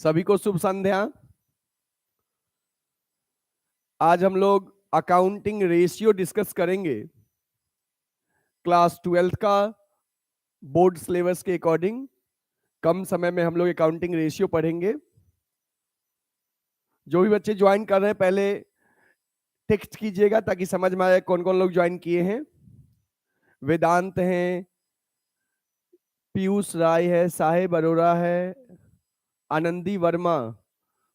सभी को शुभ संध्या। आज हम लोग अकाउंटिंग रेशियो डिस्कस करेंगे। क्लास 12th का बोर्ड सिलेबस के अकॉर्डिंग कम समय में हम लोग अकाउंटिंग रेशियो पढ़ेंगे। जो भी बच्चे ज्वाइन कर रहे हैं पहले टेक्स्ट कीजिएगा ताकि समझ में आए कौन कौन लोग ज्वाइन किए हैं। वेदांत हैं, पीयूष राय है, साहेब अरोड़ा है, आनंदी वर्मा,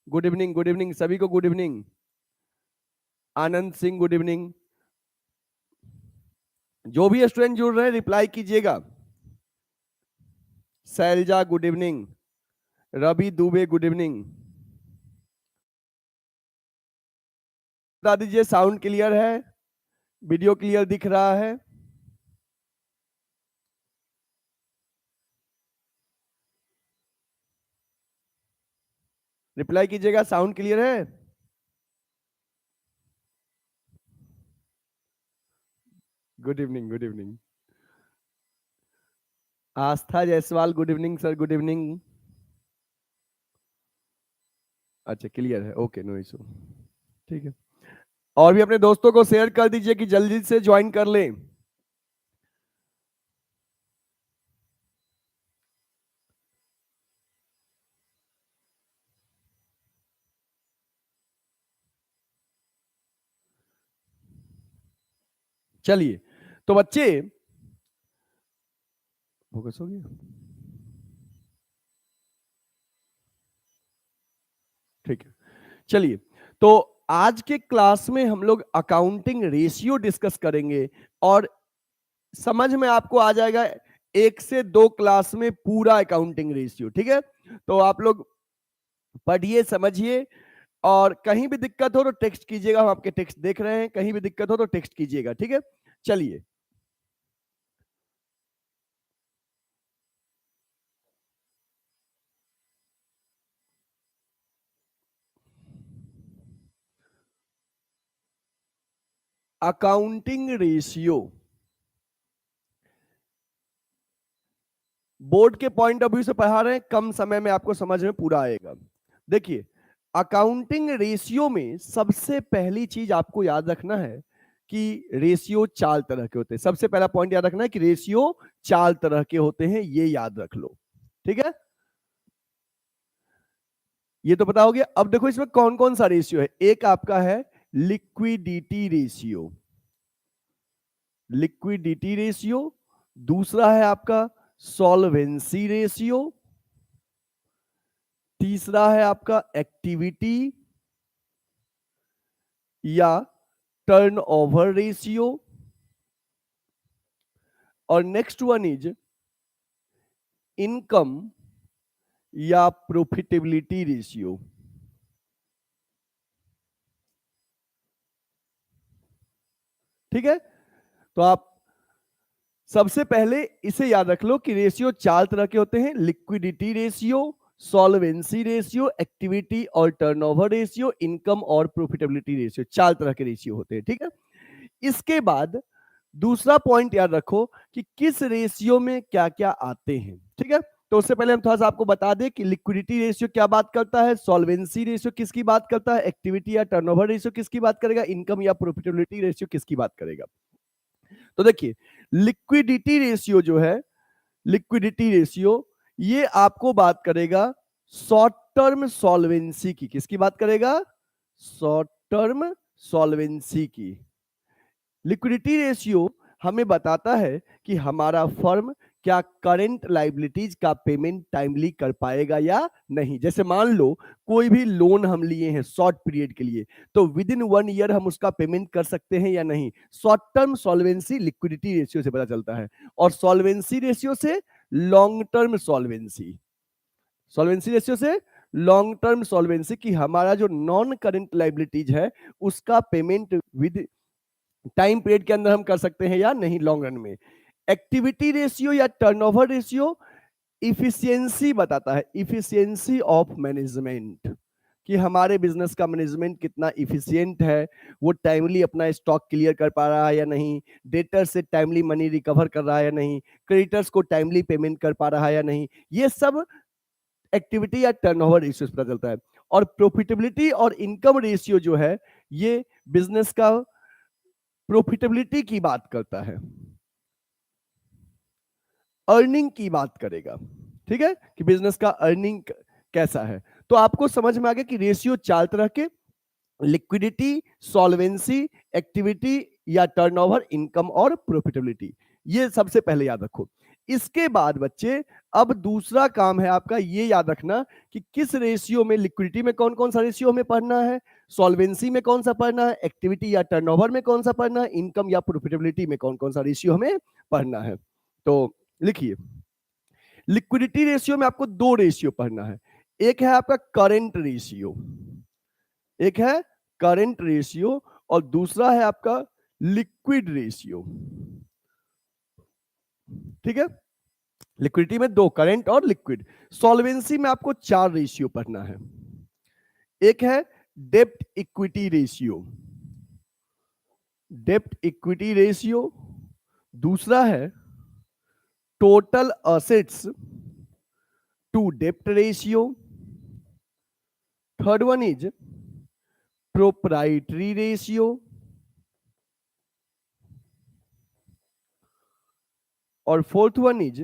गुड इवनिंग सभी को good evening. Anand Singh good evening. जो भी स्टूडेंट जुड़ रहे हैं रिप्लाई कीजिएगा। Shailja good evening, Ravi Dubey good evening. बता दीजिए साउंड क्लियर है, वीडियो क्लियर दिख रहा है? रिप्लाई कीजिएगा, साउंड क्लियर है? Good evening. Aastha Jaiswal good evening sir, good evening. अच्छा क्लियर है, ओके नो इशू, ठीक है। और भी अपने दोस्तों को शेयर कर दीजिए कि जल्दी से ज्वाइन कर लें। चलिए तो बच्चे फोकस हो गया, ठीक है। चलिए तो आज के क्लास में हम लोग अकाउंटिंग रेशियो डिस्कस करेंगे और समझ में आपको आ जाएगा 1 से 2 क्लास में पूरा अकाउंटिंग रेशियो, ठीक है। तो आप लोग पढ़िए, समझिए, और कहीं भी दिक्कत हो तो टेक्स्ट कीजिएगा। हम आपके टेक्स्ट देख रहे हैं, कहीं भी दिक्कत हो तो टेक्स्ट कीजिएगा, ठीक है। चलिए अकाउंटिंग रेशियो बोर्ड के पॉइंट ऑफ व्यू से पढ़ा रहे हैं, कम समय में आपको समझ में पूरा आएगा। देखिए अकाउंटिंग रेशियो में सबसे पहली चीज आपको याद रखना है कि रेशियो 4 तरह के होते हैं। सबसे पहला पॉइंट याद रखना है कि रेशियो 4 तरह के होते हैं, ये याद रख लो, ठीक है। ये तो पता हो गया। अब देखो इसमें कौन कौन सा रेशियो है। एक आपका है लिक्विडिटी रेशियो, लिक्विडिटी रेशियो। दूसरा है आपका सॉल्वेंसी रेशियो। तीसरा है आपका एक्टिविटी या टर्नओवर रेशियो। और नेक्स्ट वन इज इनकम या प्रॉफिटेबिलिटी रेशियो। ठीक है, तो आप सबसे पहले इसे याद रख लो कि रेशियो 4 तरह के होते हैं। Liquidity ratio, solvency ratio, activity और टर्नओवर रेशियो, इनकम और प्रॉफिटेबिलिटी रेशियो, 4 तरह के रेशियो होते हैं, ठीक है। इसके बाद दूसरा पॉइंट याद रखो कि किस रेशियो में क्या क्या आते हैं, ठीक है। तो उससे पहले हम थोड़ा सा आपको बता दें कि लिक्विडिटी रेशियो क्या बात करता है, सॉल्वेंसी रेशियो किसकी बात करता है, एक्टिविटी या टर्नओवर रेशियो किसकी बात करेगा, इनकम या प्रॉफिटेबिलिटी रेशियो किसकी बात करेगा। तो देखिए लिक्विडिटी रेशियो जो है, लिक्विडिटी रेशियो ये आपको बात करेगा शॉर्ट टर्म सॉल्वेंसी की। किसकी बात करेगा? शॉर्ट टर्म सॉल्वेंसी की। लिक्विडिटी रेशियो हमें बताता है कि हमारा फर्म क्या करंट लाइबिलिटीज का पेमेंट टाइमली कर पाएगा या नहीं। जैसे मान लो कोई भी लोन हम लिए हैं शॉर्ट पीरियड के लिए, तो विद इन 1 ईयर हम उसका पेमेंट कर सकते हैं या नहीं। Short term solvency liquidity ratio से पता चलता है, और सॉल्वेंसी रेशियो से long term solvency, solvency ratio से लॉन्ग टर्म सॉल्वेंसी की हमारा जो नॉन करंट लाइबिलिटीज है उसका पेमेंट विद टाइम पीरियड के अंदर हम कर सकते हैं या नहीं लॉन्ग रन में। एक्टिविटी रेशियो या टर्नओवर रेशियो इफिशियंसी बताता है, इफिशियंसी ऑफ मैनेजमेंट, कि हमारे बिजनेस का मैनेजमेंट कितना इफिशियंट है, वो टाइमली अपना स्टॉक क्लियर कर पा रहा है या नहीं, डेटर से टाइमली मनी रिकवर कर रहा है या नहीं, क्रेडिटर्स को टाइमली पेमेंट कर पा रहा है या नहीं। ये सब एक्टिविटी या टर्नओवर रेशियो से पता चलता है। और प्रॉफिटेबिलिटी और इनकम रेशियो जो है ये बिजनेस का प्रॉफिटेबिलिटी की बात करता है, अर्निंग की बात करेगा। ठीक है, कि बिजनेस का अर्निंग कैसा है। तो आपको समझ में आ गया कि रेशियो 4 तरह के, लिक्विडिटी, सॉल्वेंसी, एक्टिविटी या टर्नओवर, इनकम और प्रॉफिटेबिलिटी। ये सबसे पहले याद रखो। इसके बाद बच्चे अब दूसरा काम है आपका ये याद रखना कि किस रेशियो में, लिक्विडिटी में कौन कौन सा रेशियो हमें पढ़ना है, सॉल्वेंसी में कौन सा पढ़ना है, एक्टिविटी या टर्नओवर में कौन सा पढ़ना है, इनकम या प्रॉफिटेबिलिटी में कौन कौन सा रेशियो हमें पढ़ना है। तो लिखिए, लिक्विडिटी रेशियो में आपको 2 रेशियो पढ़ना है। एक है आपका करंट रेशियो, एक है करंट रेशियो और दूसरा है आपका लिक्विड रेशियो। ठीक है, लिक्विडिटी में 2, करंट और लिक्विड। सॉल्वेंसी में आपको 4 रेशियो पढ़ना है। एक है डेब्ट इक्विटी रेशियो, डेब्ट इक्विटी रेशियो। दूसरा है टोटल असेट्स टू डेब्ट ratio. Third one is proprietary ratio. और fourth one is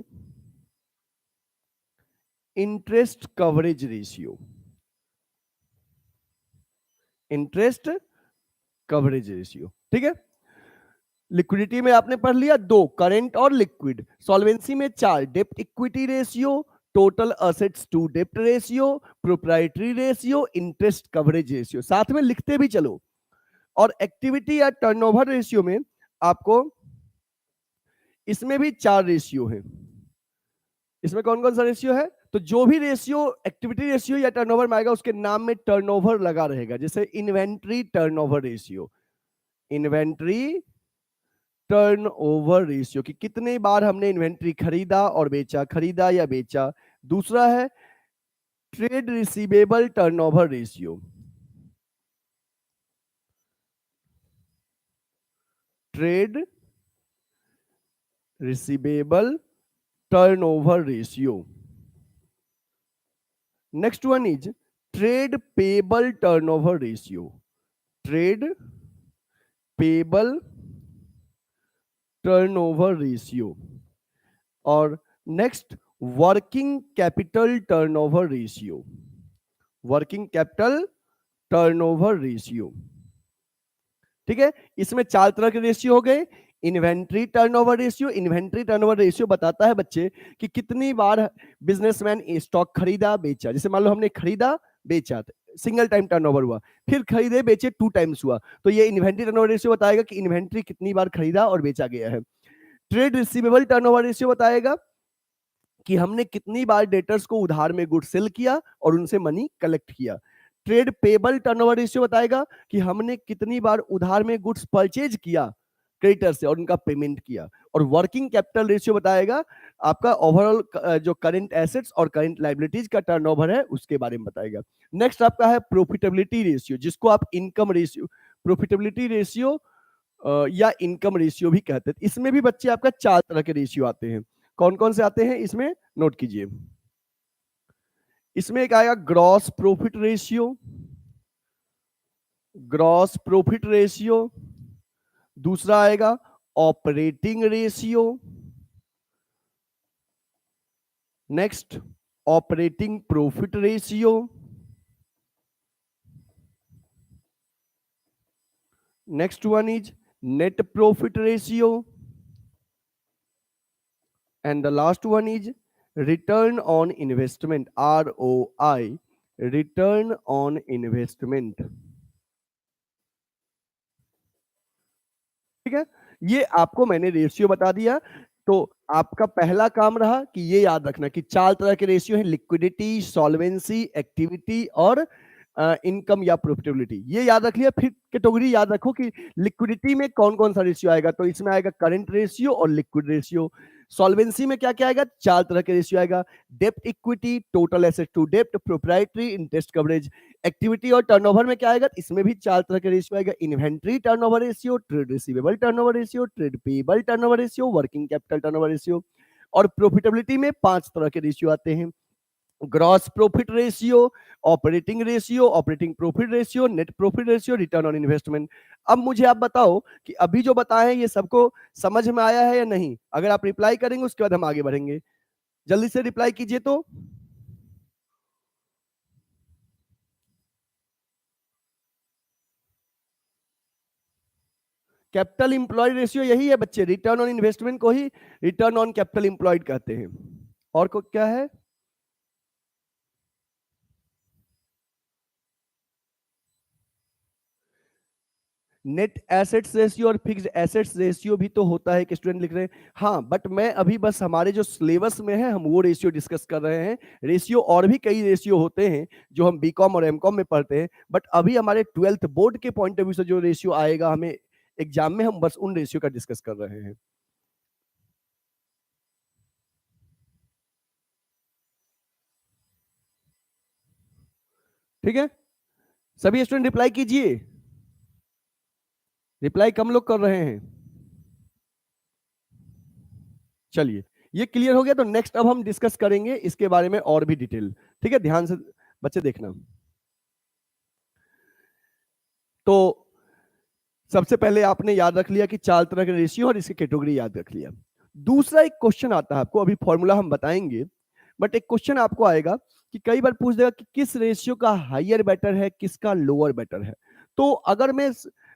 interest coverage ratio, interest coverage ratio. ठीक है, लिक्विडिटी में आपने पढ़ लिया 2, करंट और लिक्विड। सॉल्वेंसी में 4, डेब्ट equity ratio, total assets to डेब्ट ratio, proprietary ratio, interest coverage ratio. साथ में लिखते भी चलो। और एक्टिविटी या टर्नओवर रेशियो में आपको इसमें भी 4 रेशियो है। इसमें कौन कौन सा रेशियो है? तो जो भी रेशियो एक्टिविटी रेशियो या टर्नओवर में आएगा उसके नाम में टर्नओवर लगा रहेगा। जैसे inventory turnover ratio, inventory turnover ratio कि कितने बार हमने इन्वेंट्री खरीदा और बेचा, खरीदा या बेचा। दूसरा है trade receivable turnover ratio, trade receivable turnover ratio. Next one is trade payable turnover ratio, trade payable turnover ratio. और next working capital turnover ratio, working capital turnover ratio. ठीक है, इसमें 4 तरह के रेशियो हो गए। Inventory turnover ratio, inventory turnover ratio बताता है बच्चे कि कितनी बार बिजनेसमैन स्टॉक खरीदा बेचा। जैसे मान लो हमने खरीदा बेचा, सिंगल टाइम टर्नओवर हुआ, फिर खरीदे बेचे 2 टाइम्स हुआ, तो ये इन्वेंट्री टर्नओवर रेशियो बताएगा कि इन्वेंट्री कितनी बार खरीदा और बेचा गया है। ट्रेड रिसीवेबल टर्नओवर रेशियो बताएगा कि हमने कितनी बार डेटर्स को उधार में गुड्स सेल किया और उनसे मनी कलेक्ट किया। ट्रेड पेबल टर्नओवर रेशियो बताएगा कि हमने कितनी बार उधार में गुड्स परचेज किया क्रेडिटर से और उनका पेमेंट किया। और वर्किंग कैपिटल रेशियो बताएगा आपका ओवरऑल जो करंट एसेट्स और करंट लायबिलिटीज का टर्नओवर है उसके बारे में बताएगा। नेक्स्ट आपका है प्रॉफिटेबिलिटी रेशियो, जिसको आप इनकम रेशियो, प्रॉफिटेबिलिटी रेशियो या इनकम रेशियो भी कहते हैं। इसमें भी बच्चे आपका 4 तरह के रेशियो आते हैं। कौन कौन से आते हैं इसमें नोट कीजिए। इसमें एक आएगा gross profit ratio, gross profit ratio. दूसरा आएगा operating ratio, next operating profit ratio, next one is net profit ratio, and the last one is return on investment, ROI, return on investment। ठीक है, ये आपको मैंने रेशियो बता दिया। तो आपका पहला काम रहा कि ये याद रखना कि 4 तरह के रेशियो हैं, लिक्विडिटी, सॉल्वेंसी, एक्टिविटी और इनकम या प्रॉफिटेबिलिटी। ये याद रख लिया। फिर कैटेगरी याद रखो कि लिक्विडिटी में कौन कौन सा रेशियो आएगा। तो इसमें आएगा करंट रेशियो और लिक्विड रेशियो। सॉल्वेंसी में क्या क्या आएगा? 4 तरह के रेशियो आएगा, डेब्ट इक्विटी, टोटल एसेट टू डेब्ट, प्रोप्राइटरी, इंटरेस्ट कवरेज। एक्टिविटी और टर्नओवर में क्या आएगा? इसमें भी 4 तरह के रेशियो आएगा, inventory turnover ratio, trade receivable turnover ratio, trade payable turnover ratio, working capital turnover ratio. और प्रॉफिटेबिलिटी में 5 तरह के रेशियो आते हैं, gross profit ratio, operating profit ratio, net profit ratio, return on investment. अब मुझे आप बताओ कि अभी जो बताए हैं ये सबको समझ में आया है या नहीं? अगर आप रिप्लाई करेंगे उसके बाद हम आगे बढ़ेंगे। जल्दी से रिप्लाई कीजिए तो। कैपिटल इंप्लॉयड रेशियो यही है बच्चे, रिटर्न ऑन इन्वेस्टमेंट को ही रिटर्न ऑन कैपिटल इंप्लॉयड कहते हैं। और को क्या है? नेट एसेट्स रेशियो और फिक्स्ड एसेट्स रेशियो भी तो होता है, कि स्टूडेंट लिख रहे हैं। हाँ, बट मैं अभी बस हमारे जो सिलेबस में है हम वो रेशियो डिस्कस कर रहे हैं। रेशियो और भी कई रेशियो होते हैं जो हम बीकॉम और एमकॉम में पढ़ते हैं, बट अभी हमारे 12th बोर्ड के पॉइंट ऑफ व्यू से जो रेशियो आएगा हमें एग्जाम में, हम बस उन रेशियो का डिस्कस कर रहे हैं। ठीक है, सभी स्टूडेंट रिप्लाई कीजिए। रिप्लाई कम लोग कर रहे हैं। चलिए, ये क्लियर हो गया, तो नेक्स्ट अब हम डिस्कस करेंगे इसके बारे में और भी डिटेल। ठीक है, ध्यान से बच्चे देखना। तो सबसे पहले आपने याद रख लिया कि 4 तरह के रेशियो और इसकी कैटेगरी याद रख लिया। दूसरा एक क्वेश्चन आता है आपको, अभी फॉर्मूला हम बताएंगे, बट एक क्वेश्चन आपको आएगा कि कई बार पूछ देगा कि किस रेशियो का हायर बेटर है, किसका लोअर बेटर है। तो अगर मैं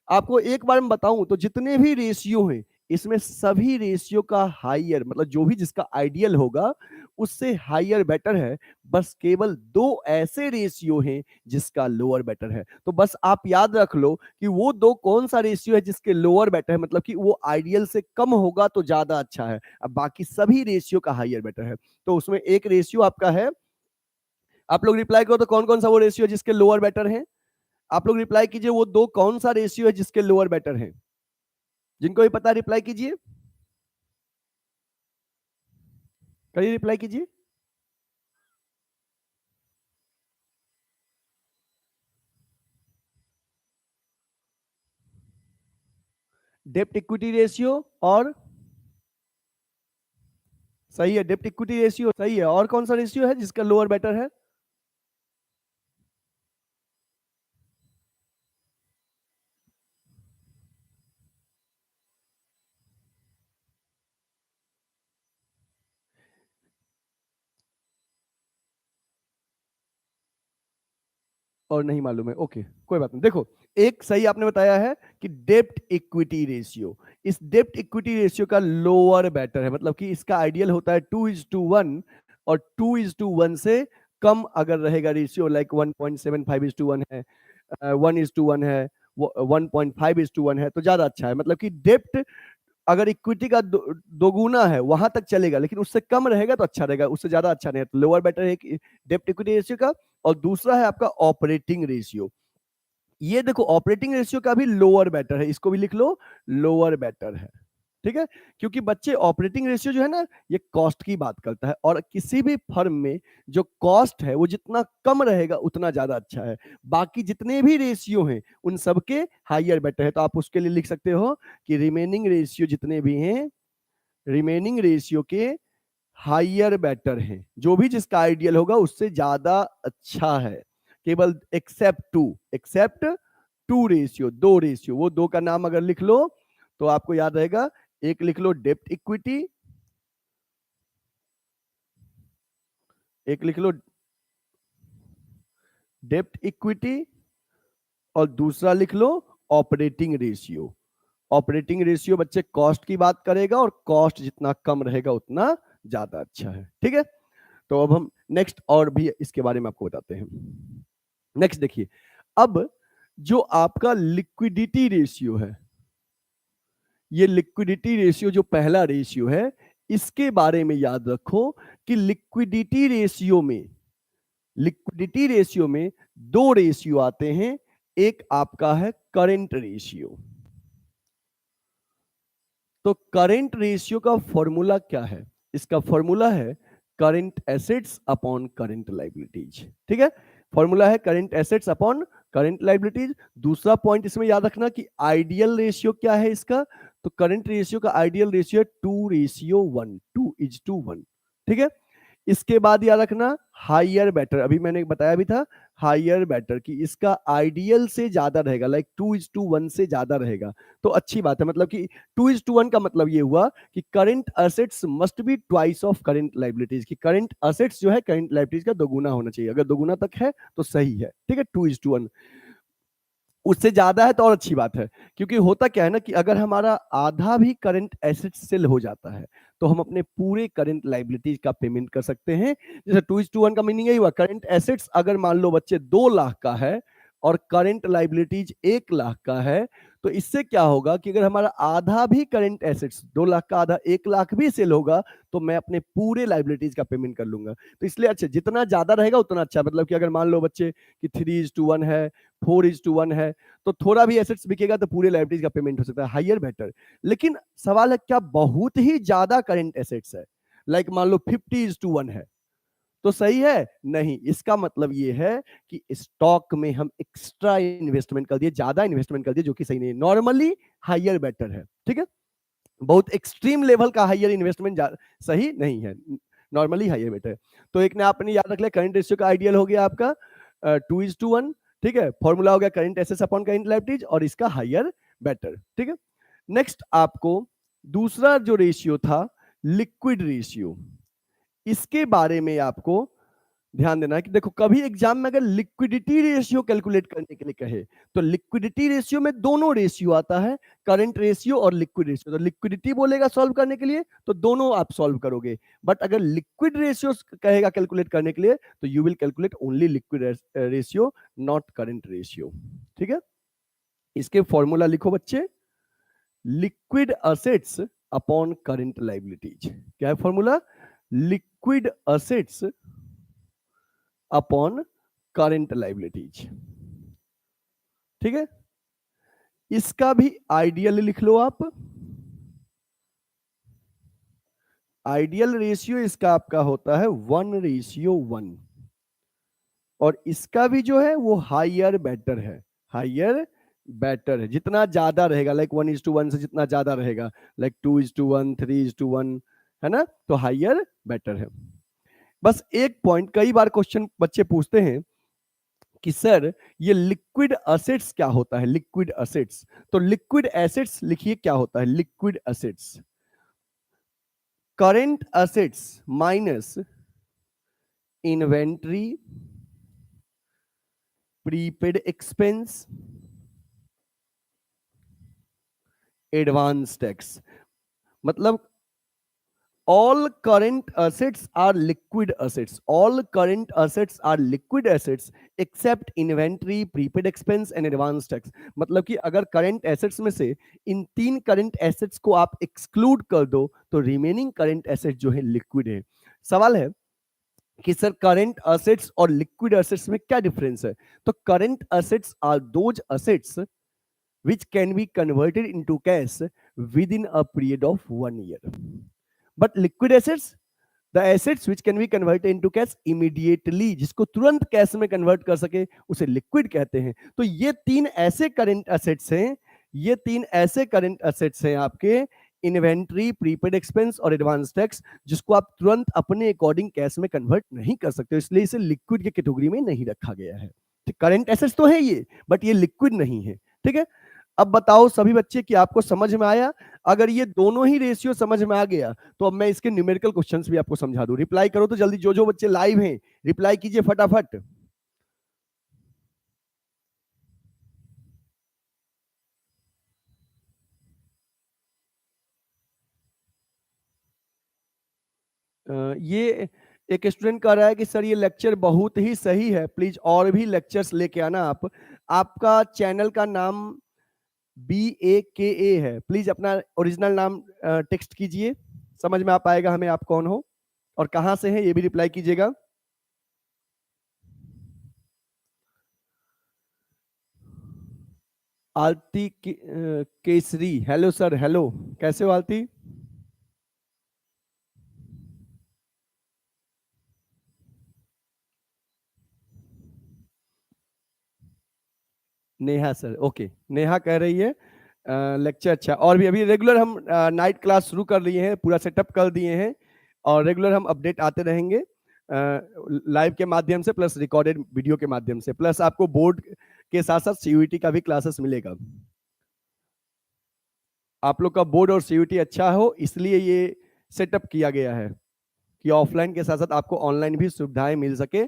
आपको एक बार में बताऊं तो जितने भी रेशियो हैं इसमें सभी रेशियो का हायर, मतलब जो भी जिसका आइडियल होगा उससे हायर बेटर है। बस केवल 2 ऐसे रेशियो हैं जिसका लोअर बेटर है। तो बस आप याद रख लो कि वो 2 कौन सा रेशियो है जिसके लोअर बेटर है, मतलब कि वो आइडियल से कम होगा तो ज्यादा अच्छा है। अब बाकी सभी रेशियो का हायर बेटर है। तो उसमें एक रेशियो आपका है, आप लोग रिप्लाई करो तो कौन कौन सा वो रेशियो है जिसके लोअर बेटर है? आप लोग रिप्लाई कीजिए, वो 2 कौन सा रेशियो है जिसके लोअर बेटर है? जिनको भी पता रिप्लाई कीजिए, करिए रिप्लाई कीजिए। डेप्ट इक्विटी रेशियो, और सही है, डेप्ट इक्विटी रेशियो सही है। और कौन सा रेशियो है जिसका लोअर बेटर है? और नहीं मालूम है, ओके कोई बात नहीं। देखो, एक सही आपने बताया है कि डेप्ट इक्विटी रेशियो, इस डेप्ट इक्विटी रेशियो का लोअर बेटर है, मतलब कि इसका आइडियल होता है 2:1, और 2:1 से कम अगर रहेगा रेशियो, लाइक 1.75:1 है, 1:1 है, 1.5:1 है, तो ज्यादा अच्छा है। मतलब कि डेप्ट अगर इक्विटी का दोगुना है वहां तक चलेगा, लेकिन उससे कम रहेगा तो अच्छा रहेगा, उससे ज्यादा अच्छा नहीं है। तो लोअर बेटर है डेप्ट इक्विटी रेशियो का। और दूसरा है आपका ऑपरेटिंग रेशियो। ये देखो, ऑपरेटिंग रेशियो का भी लोअर बेटर है, इसको भी लिख लो, लोअर बेटर है। ठीक है, क्योंकि बच्चे ऑपरेटिंग रेशियो जो है ना, ये कॉस्ट की बात करता है, और किसी भी फर्म में जो कॉस्ट है वो जितना कम रहेगा उतना ज्यादा अच्छा है। बाकी जितने भी रेशियो हैं उन सबके हायर बेटर है। तो आप उसके लिए लिख सकते हो कि रिमेनिंग रेशियो जितने भी हैं, रिमेनिंग रेशियो के हायर बेटर हैं, जो भी जिसका आइडियल होगा उससे ज्यादा अच्छा है। केवल एक्सेप्ट 2 रेशियो, 2 रेशियो, वो 2 का नाम अगर लिख लो तो आपको याद रहेगा। एक लिख लो डेप्ट इक्विटी, एक लिख लो डेप्ट इक्विटी, और दूसरा लिख लो ऑपरेटिंग रेशियो। ऑपरेटिंग रेशियो बच्चे कॉस्ट की बात करेगा, और कॉस्ट जितना कम रहेगा उतना ज्यादा अच्छा है। ठीक है, तो अब हम नेक्स्ट और भी इसके बारे में आपको बताते हैं। नेक्स्ट देखिए, अब जो आपका लिक्विडिटी रेशियो है, ये लिक्विडिटी रेशियो जो पहला रेशियो है, इसके बारे में याद रखो कि लिक्विडिटी रेशियो में 2 रेशियो आते हैं। एक आपका है करेंट रेशियो। तो करेंट रेशियो का फॉर्मूला क्या है? इसका फॉर्मूला है current assets upon current liabilities. ठीक है, फॉर्मूला है current assets upon current liabilities. दूसरा पॉइंट इसमें याद रखना कि आइडियल रेशियो क्या है इसका। तो करेंट रेशियो का आइडियल रेशियो है 2:1, 2:1। ठीक है, इसके बाद याद रखना हायर बेटर, अभी मैंने बताया भी था हायर बेटर कि इसका आइडियल से ज्यादा रहेगा, लाइक 2:1 से ज्यादा रहेगा तो अच्छी बात है। मतलब कि 2:1 का मतलब ये हुआ कि current assets must be twice of current liabilities, कि करंट असेट्स जो है करंट लाइबिलिटीज का दोगुना होना चाहिए, अगर दोगुना तक है तो सही है, ठीक है। 2:1 उससे ज्यादा है तो और अच्छी बात है, क्योंकि होता क्या है ना कि अगर हमारा आधा भी करंट एसेट सेल हो जाता है तो हम अपने पूरे करंट लाइबिलिटीज का पेमेंट कर सकते हैं। जैसे 2:1 का मीनिंग यही हुआ, करंट एसेट्स अगर मान लो बच्चे 2 लाख का है और करंट लाइबिलिटीज 1 लाख का है, तो इससे क्या होगा कि अगर हमारा आधा भी करंट एसेट्स 2 लाख का आधा 1 लाख भी सेल होगा तो मैं अपने पूरे लाइबिलिटीज का पेमेंट कर लूंगा। तो इसलिए अच्छा, जितना ज्यादा रहेगा उतना अच्छा। मतलब कि अगर मान लो बच्चे कि 3:1 है, 4:1 है, तो थोड़ा भी एसेट्स बिकेगा तो पूरे लाइबिलिटीज का पेमेंट हो सकता है, हायर बेटर। लेकिन सवाल है क्या बहुत ही ज्यादा करंट एसेट्स है, लाइक मान लो 50:1 है तो सही है? नहीं, इसका मतलब ये है कि स्टॉक में हम एक्स्ट्रा इन्वेस्टमेंट कर दिए, ज्यादा इन्वेस्टमेंट कर दिए, जो कि सही नहीं है। नॉर्मली हायर बेटर है, ठीक है। बहुत एक्सट्रीम लेवल का हायर इन्वेस्टमेंट सही नहीं है, नॉर्मली हायर बेटर है। तो एक ने आपने याद रख लिया, करंट रेशियो का आइडियल हो गया आपका 2:1, ठीक है। फॉर्मूला हो गया current assets upon current liabilities और इसका हायर बेटर, ठीक है। नेक्स्ट आपको दूसरा जो रेशियो था लिक्विड रेशियो, इसके बारे में आपको ध्यान देना है कि देखो कभी एग्जाम में अगर लिक्विडिटी रेशियो कैलकुलेट करने के लिए कहे तो लिक्विडिटी रेशियो में दोनों रेशियो आता है, करंट रेशियो और लिक्विड रेशियो। तो लिक्विडिटी बोलेगा सॉल्व करने के लिए तो दोनों आप सॉल्व करोगे, बट अगर लिक्विड रेशियो कहेगा कैलकुलेट करने के लिए तो you will calculate only liquid ratio, not current ratio, ठीक है। इसके फॉर्मूला लिखो बच्चे, liquid assets upon current liabilities. क्या है formula? Liquid assets upon current liabilities, ठीक है। इसका भी आइडियल लिख लो आप, आइडियल रेशियो इसका आपका होता है 1:1 और इसका भी जो है वो हायर बेटर है, हायर बेटर है, जितना ज्यादा रहेगा लाइक 1:1 से जितना ज्यादा रहेगा, लाइक 2:1, 3:1, है ना, तो हायर बेटर है। बस एक पॉइंट, कई बार क्वेश्चन बच्चे पूछते हैं कि सर ये लिक्विड असेट्स क्या होता है, लिक्विड असेट्स। तो लिक्विड एसेट्स लिखिए क्या होता है, liquid assets current assets minus inventory, prepaid expense, advance tax. मतलब all current assets are liquid assets, all current assets are liquid assets except inventory, prepaid expense and advance tax। मतलब कि अगर current assets में से इन 3 current assets को आप exclude कर दो तो रिमेनिंग करंट एसेट जो है लिक्विड है। सवाल है कि सर करंट असेट्स और लिक्विड असेट्स में क्या डिफरेंस है? तो current assets are those assets which can be converted into cash within a period of 1 year, but liquid assets the assets which can be converted into cash immediately, जिसको तुरंत cash में convert कर सके उसे liquid कहते हैं। तो ये 3 ऐसे करंट असेट्स हैं, ये 3 ऐसे करंट असेट्स हैं आपके, इन्वेंट्री, प्रीपेड एक्सपेंस और एडवांस टैक्स, जिसको आप तुरंत अपने अकॉर्डिंग कैश में कन्वर्ट नहीं कर सकते, इसलिए इसे लिक्विड की कैटेगरी में नहीं रखा गया है। करंट एसेट्स तो है ये, बट ये लिक्विड नहीं है, ठीक है। अब बताओ सभी बच्चे कि आपको समझ में आया? अगर ये दोनों ही रेशियो समझ में आ गया तो अब मैं इसके न्यूमेरिकल क्वेश्चंस भी आपको समझा दूं। रिप्लाई करो तो जल्दी, जो जो बच्चे लाइव हैं रिप्लाई कीजिए फटाफट। ये एक स्टूडेंट कह रहा है कि सर ये लेक्चर बहुत ही सही है, प्लीज और भी लेक्चर्स लेके आना आप। आपका चैनल का नाम BAKA है, प्लीज अपना ओरिजिनल नाम टेक्स्ट कीजिए, समझ में आ पाएगा हमें आप कौन हो और कहां से हैं, ये भी रिप्लाई कीजिएगा। आलती केसरी, हेलो सर, हेलो, कैसे हो आलती? नेहा सर, ओके, नेहा कह रही है लेक्चर अच्छा, और भी अभी रेगुलर हम नाइट क्लास शुरू कर लिए हैं, पूरा सेटअप कर दिए हैं और रेगुलर हम अपडेट आते रहेंगे। लाइव के माध्यम से प्लस रिकॉर्डेड वीडियो के माध्यम से, प्लस आपको बोर्ड के साथ साथ सीयूईटी का भी क्लासेस मिलेगा। आप लोग का बोर्ड और सीयूईटी अच्छा हो इसलिए ये सेटअप किया गया है कि ऑफलाइन के साथ साथ आपको ऑनलाइन भी सुविधाएं मिल सके।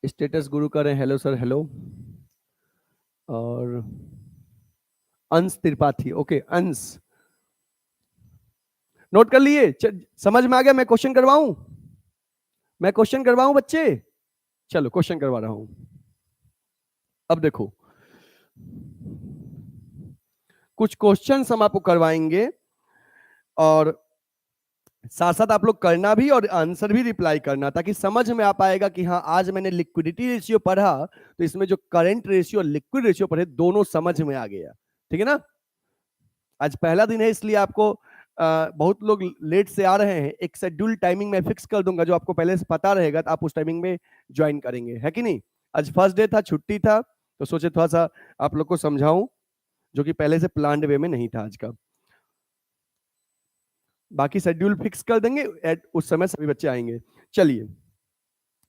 स्टेटस गुरु करें, हेलो सर, हेलो। और अंश त्रिपाठी, ओके अंश, नोट कर लिए? समझ में आ गया? मैं क्वेश्चन करवाऊं? मैं क्वेश्चन करवाऊं बच्चे? चलो क्वेश्चन करवा रहा हूं। अब देखो कुछ क्वेश्चन हम आपको करवाएंगे और साथ साथ आप लोग करना भी और आंसर भी रिप्लाई करना, ताकि समझ में आ पाएगा कि हाँ आज मैंने लिक्विडिटी रेशियो पढ़ा तो इसमें जो करंट रेशियो और लिक्विड रेशियो पढ़े दोनों समझ में आ गया। ठीक है ना? आज पहला दिन है इसलिए आपको बहुत लोग लेट से आ रहे हैं। एक शेड्यूल टाइमिंग में फिक्स कर दूंगा, जो आपको पहले से पता रहेगा तो आप उस टाइमिंग में ज्वाइन करेंगे, है कि नहीं? आज फर्स्ट डे था, छुट्टी था, तो सोचे थोड़ा सा आप लोग को समझाऊं, जो कि पहले से प्लान्ड वे में नहीं था आज का। बाकी शेड्यूल फिक्स कर देंगे, उस समय सभी बच्चे आएंगे। चलिए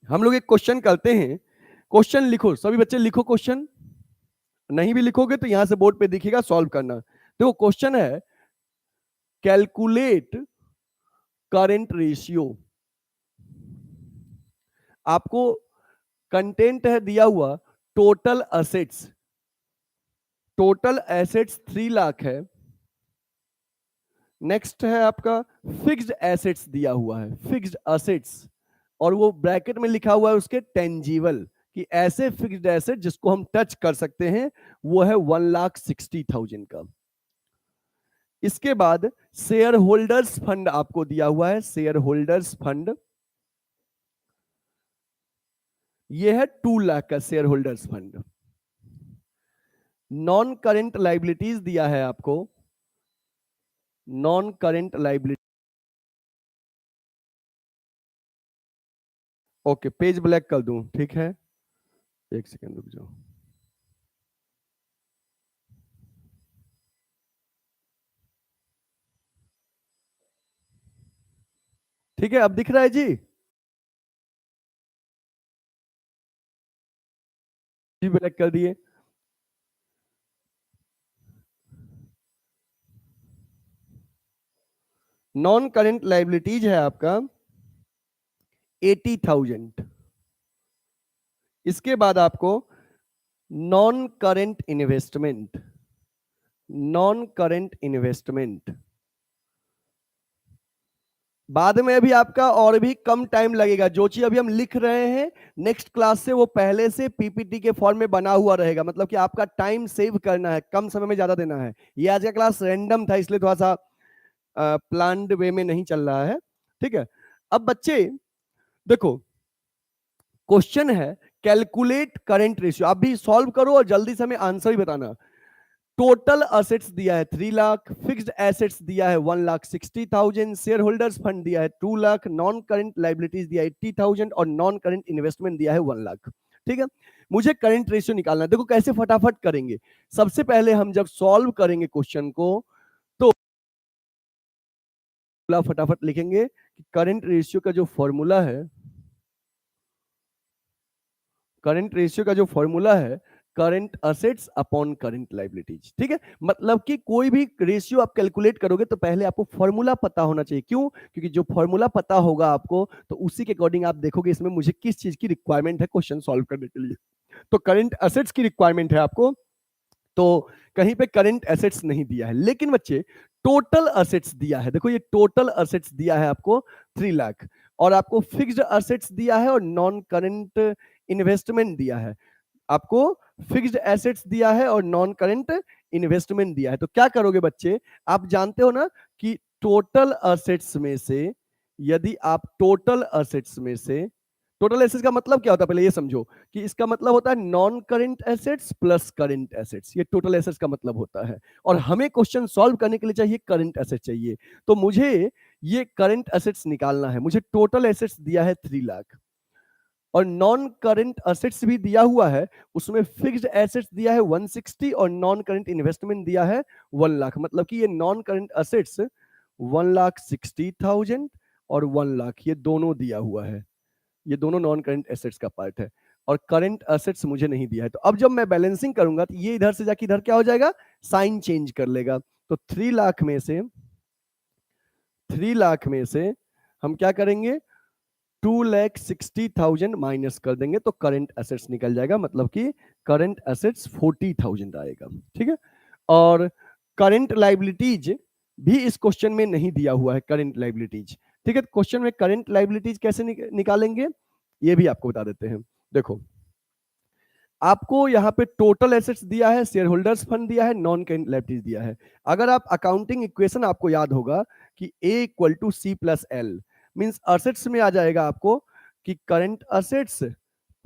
हम लोग एक क्वेश्चन करते हैं। क्वेश्चन लिखो, सभी बच्चे लिखो क्वेश्चन। नहीं भी लिखोगे तो यहां से बोर्ड पे दिखेगा, सॉल्व करना। देखो क्वेश्चन है, कैलकुलेट करंट रेशियो। आपको कंटेंट है दिया हुआ total assets. Total assets 3 lakh है। नेक्स्ट है आपका फिक्स्ड एसेट्स दिया हुआ है, फिक्स्ड एसेट्स, और वो ब्रैकेट में लिखा हुआ है उसके टेंजिबल, कि ऐसे फिक्स्ड एसेट जिसको हम टच कर सकते हैं, वो है 1,60,000 का। इसके बाद शेयर होल्डर्स फंड आपको दिया हुआ है, शेयर होल्डर्स फंड, ये है 2 लाख का share holders fund. Non current liabilities दिया है आपको, non current liability. Okay, page black कर दूं? ठीक है, एक सेकंड रुक जाओ। ठीक है, अब दिख रहा है जी? जी ब्लैक कर दिए। नॉन करेंट लाइबिलिटीज है आपका 80,000। इसके बाद आपको non current investment, non current investment बाद में अभी आपका और भी कम टाइम लगेगा। जो चीज अभी हम लिख रहे हैं नेक्स्ट क्लास से वो पहले से पीपीटी के फॉर्म में बना हुआ रहेगा, मतलब कि आपका टाइम सेव करना है, कम समय में ज्यादा देना है। ये आज का क्लास रैंडम था इसलिए थोड़ा सा प्लान्ड वे में नहीं चल रहा है। ठीक है, अब बच्चे देखो क्वेश्चन है कैलकुलेट करंट रेशियो। आप भी सॉल्व करो और जल्दी से हमें आंसर ही बताना। टोटल एसेट्स दिया है 3 लाख, फिक्स्ड एसेट्स दिया है 1,60,000, शेयर होल्डर्स फंड दिया है 2 लाख, नॉन करंट लाइबिलिटीज दिया है 80,000 और नॉन करंट इन्वेस्टमेंट दिया है 1 लाख। ठीक है, मुझे करंट रेशियो निकालना है। देखो कैसे फटाफट करेंगे। सबसे पहले हम जब सॉल्व करेंगे क्वेश्चन को तो फटाफट लिखेंगे कि करंट रेशियो का जो फॉर्मूला है, करंट रेशियो का जो फॉर्मूला है current assets upon current liabilities. ठीक है, मतलब कि कोई भी रेशियो आप कैलकुलेट करोगे तो पहले आपको फॉर्मूला पता होना चाहिए। क्यों? क्योंकि जो फॉर्मूला पता होगा आपको तो उसी के अकॉर्डिंग आप देखोगे इसमें मुझे किस चीज की रिक्वायरमेंट है क्वेश्चन सॉल्व करने के लिए। तो करंट असेट्स की रिक्वायरमेंट है आपको, तो कहीं पे करंट एसेट्स नहीं दिया है। लेकिन बच्चे टोटल असेट्स दिया है। देखो ये टोटल असेट्स दिया है आपको 3 लाख, और आपको फिक्स्ड असेट्स दिया है और नॉन करंट इन्वेस्टमेंट दिया है। आपको फिक्स्ड एसेट्स दिया है और नॉन करंट इन्वेस्टमेंट दिया है। तो क्या करोगे बच्चे, आप जानते हो ना कि टोटल असेट्स में से, यदि आप टोटल असेट्स में से, टोटल एसेट्स का मतलब क्या होता है पहले ये समझो, कि इसका मतलब होता है non current assets plus current assets, ये टोटल एसेट्स का मतलब होता है। और हमें क्वेश्चन सॉल्व करने के लिए चाहिए करंट एसेट्स चाहिए, तो मुझे ये करंट एसेट्स निकालना है। मुझे टोटल एसेट्स दिया है 3 लाख, और नॉन करंट असेट्स भी दिया हुआ है, उसमें फिक्स्ड एसेट्स दिया है 160 और नॉन करंट इन्वेस्टमेंट दिया है 1 लाख। मतलब कि ये नॉन करंट असेट्स 1,60,000 और 1 लाख ये दोनों दिया हुआ है, ये दोनों नॉन करंट एसेट्स का पार्ट है, और करंट एसेट्स मुझे नहीं दिया है। तो अब जब मैं बैलेंसिंग करूंगा तो ये इधर से जाके इधर क्या हो जाएगा, साइन चेंज कर लेगा। तो 3 लाख में से 3 लाख में से हम क्या करेंगे, 2,60,000 माइनस कर देंगे तो करंट एसेट्स निकल जाएगा, मतलब कि करंट एसेट्स 40,000 आएगा। ठीक है, और करंट लाइबिलिटीज भी इस क्वेश्चन में नहीं दिया हुआ है, करंट लाइबिलिटीज। ठीक है, क्वेश्चन में करंट लाइबिलिटीज कैसे निकालेंगे ये भी आपको बता देते हैं। देखो, आपको यहाँ पे टोटल एसेट्स दिया है, शेयर होल्डर्स फंड दिया है, नॉन करंट लायबिलिटीज दिया है। अगर आप अकाउंटिंग इक्वेशन आपको याद होगा कि A equal to C plus L, means assets में आ जाएगा आपको कि current assets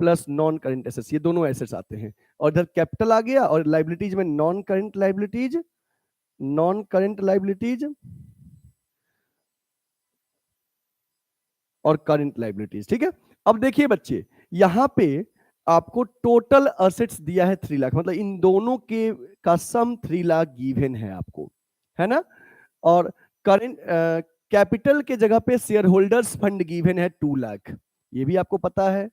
plus non current assets, ये दोनों एसेट्स आते हैं, और इधर कैपिटल आ गया, और लाइबिलिटीज में non current liabilities, non current liabilities और करंट लाइबिलिटीज। ठीक है, अब देखिए बच्चे, यहां पे आपको टोटल असेट्स दिया है 3 लाख, मतलब इन दोनों के का सम 3 लाख गिवन है आपको, है ना। और करंट कैपिटल के जगह पे शेयर होल्डर्स फंड गिवन है 2 लाख, ये भी आपको पता है।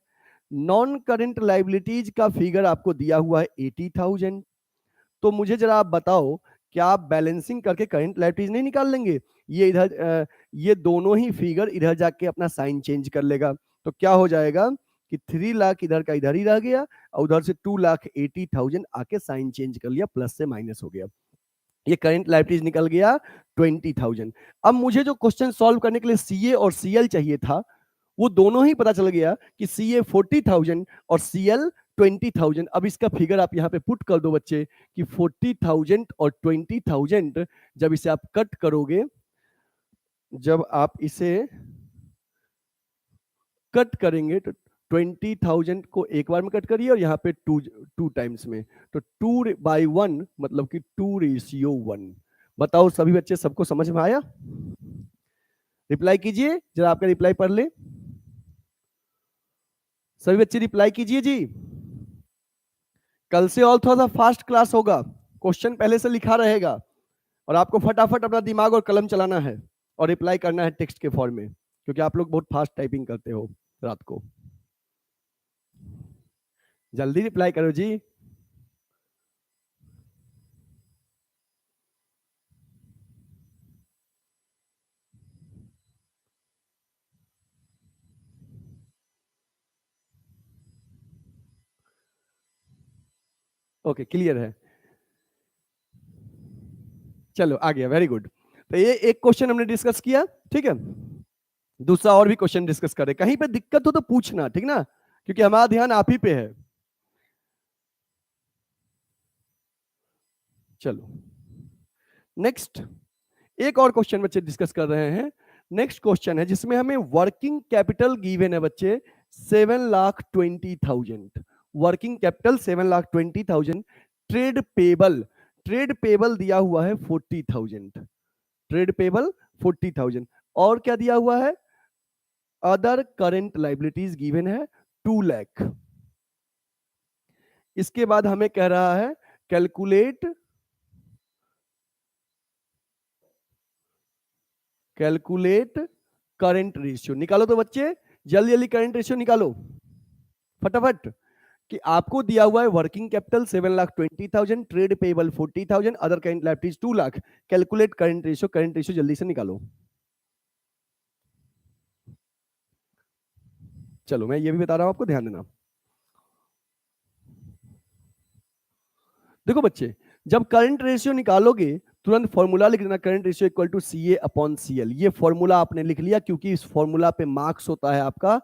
नॉन करंट लाइबिलिटीज का फिगर आपको दिया हुआ है 80,000। तो मुझे जरा आप बताओ, क्या आप बैलेंसिंग करके करंट लायबिलिटीज नहीं निकाल लेंगे? ये इधर ये दोनों ही फिगर इधर जाके अपना साइन चेंज कर लेगा, तो क्या हो जाएगा कि 3 लाख इधर का इधर ही रह गया, और उधर से 2,80,000 आके साइन चेंज कर लिया, प्लस से माइनस हो गया, ये करंट लायबिलिटीज निकल गया 20,000। अब मुझे जो क्वेश्चन सॉल्व करने के लिए सीए और सीएल चाहिए था, वो दोनों ही पता चल गया कि सीए 40,000 और सीएल 20,000। अब इसका फिगर आप यहाँ पे पुट कर दो बच्चे कि 40,000 और 20,000 जब इसे आप कट करोगे, जब आप इसे कट करेंगे तो 20,000 को एक बार में कट करिए, और यहाँ पे टू टाइम्स में, तो 2/1 मतलब कि 2:1। बताओ सभी बच्चे, सबको समझ में आया? रिप्लाई कीजिए, जरा आपका रिप्लाई पढ़ ले, सभी बच्चे रिप्लाई कीजिए जी। कल से और थोड़ा सा फास्ट क्लास होगा, क्वेश्चन पहले से लिखा रहेगा, और आपको फटाफट अपना दिमाग और कलम चलाना है और रिप्लाई करना है टेक्स्ट के फॉर्म में, क्योंकि आप लोग बहुत फास्ट टाइपिंग करते हो रात को। जल्दी रिप्लाई करो जी। ओके, क्लियर है, चलो आ गया, वेरी गुड। तो ये एक क्वेश्चन हमने डिस्कस किया, ठीक है। दूसरा और भी क्वेश्चन डिस्कस करें, कहीं पे दिक्कत हो तो पूछना, ठीक ना, क्योंकि हमारा ध्यान आप ही पे है। चलो नेक्स्ट, एक और क्वेश्चन बच्चे डिस्कस कर रहे हैं। नेक्स्ट क्वेश्चन है जिसमें हमें वर्किंग कैपिटल गिवन है बच्चे 7,20,000, working capital 7,20,000। Trade payable, trade payable दिया हुआ है 40,000, ट्रेड पेबल 40,000, और क्या दिया हुआ है, अदर करेंट लाइबिलिटीज गिवन है 2 लाख। इसके बाद हमें कह रहा है कैलकुलेट, कैलकुलेट करंट रेशियो। निकालो तो बच्चे, जल्दी जल्दी करंट रेशियो निकालो फटाफट, कि आपको दिया हुआ है working capital 7,20,000, trade payable 40,000, other current liabilities 2 lakh. Calculate current ratio, current ratio जल्दी से निकालो। चलो मैं ये भी बता रहा हूं आपको, ध्यान देना। देखो बच्चे, जब करंट रेशियो निकालोगे तुरंत फॉर्मूला लिख देना, current ratio equal to CA upon CL। ये फॉर्मूला आपने लिख लिया, क्योंकि इस फॉर्मूला पे मार्क्स होता है आपका,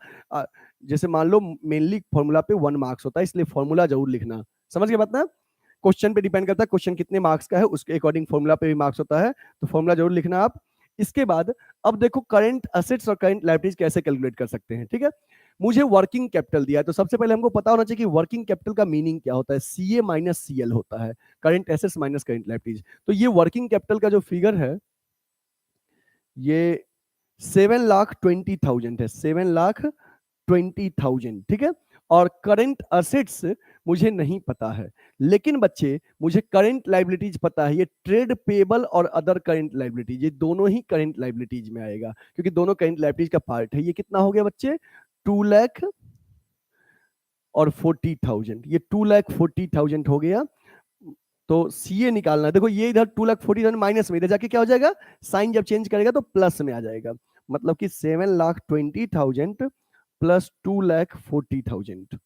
जैसे मान लो मेनली फॉर्मूला पे 1 मार्क्स होता है, इसलिए फॉर्मूला जरूर लिखना। समझ गए बात ना? क्वेश्चन पे डिपेंड करता है, क्वेश्चन कितने मार्क्स का है उसके अकॉर्डिंग फॉर्मूला पे भी मार्क्स होता है, तो फॉर्मूला जरूर लिखना आप। इसके बाद अब देखो करंट असेट्स और करंट लायबिलिटीज कैसे कैलकुलेट कर सकते हैं, ठीक है। मुझे वर्किंग कैपिटल दिया है, तो सबसे पहले हमको पता होना चाहिए कि वर्किंग कैपिटल का मीनिंग क्या होता है। CA माइनस CL होता है, current assets minus current liabilities. तो ये वर्किंग कैपिटल का जो फिगर है ये 7,20,000 है, 7,20,000 20,000, ठीक है। और करंट असेट्स मुझे नहीं पता है, लेकिन बच्चे मुझे करंट लाइबिलिटीज पता है। ये ट्रेड पेबल और अदर करंट लाइबिलिटीज, ये दोनों ही करंट लाइबिलिटीज में आएगा, क्योंकि दोनों करंट लाइबिलिटीज का पार्ट है। ये कितना हो गया बच्चे? 2 लाख और 40,000, ये 2,40,000 हो गया। तो सीए निकालना है। देखो ये इधर 2,40,000 माइनस में, इधर जाके क्या हो जाएगा, साइन जब चेंज करेगा तो प्लस में आ जाएगा। मतलब कि 7,20,000 प्लस 2,40,000,